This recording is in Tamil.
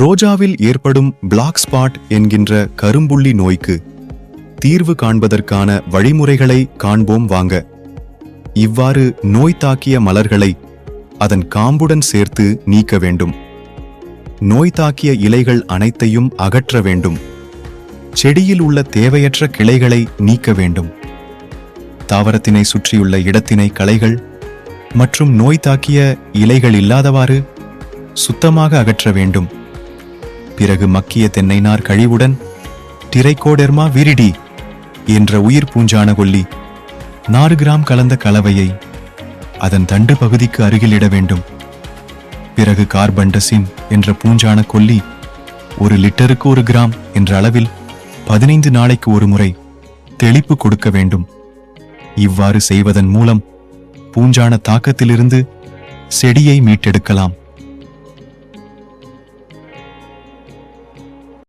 ரோஜாவில் ஏற்படும் பிளாக் ஸ்பாட் என்கின்ற கரும்புள்ளி நோய்க்கு தீர்வு காண்பதற்கான வழிமுறைகளை காண்போம் வாங்க. இவ்வாறு நோய் தாக்கிய மலர்களை அதன் காம்புடன் சேர்த்து நீக்க வேண்டும். நோய் தாக்கிய இலைகள் அனைத்தையும் அகற்ற வேண்டும். செடியில் உள்ள தேவையற்ற கிளைகளை நீக்க வேண்டும். தாவரத்தினை சுற்றியுள்ள இடத்தினை களைகள் மற்றும் நோய் தாக்கிய இலைகள் இல்லாதவாறு சுத்தமாக அகற்ற வேண்டும். பிறகு மக்கிய தென்னை நார் கழிவுடன் டிரைகோடெர்மா விரிடி என்ற உயிர் பூஞ்சான கொல்லி 4 கிராம் கலந்த கலவையை அதன் தண்டு பகுதிக்கு அருகில் இட வேண்டும். பிறகு கார்பன்டசிம் என்ற பூஞ்சான கொல்லி 1 லிட்டருக்கு 1 கிராம் என்ற அளவில் 15 நாளைக்கு ஒரு முறை தெளிப்பு கொடுக்க வேண்டும். இவ்வாறு செய்வதன் மூலம் பூஞ்சான தாக்கத்திலிருந்து செடியை மீட்டெடுக்கலாம்.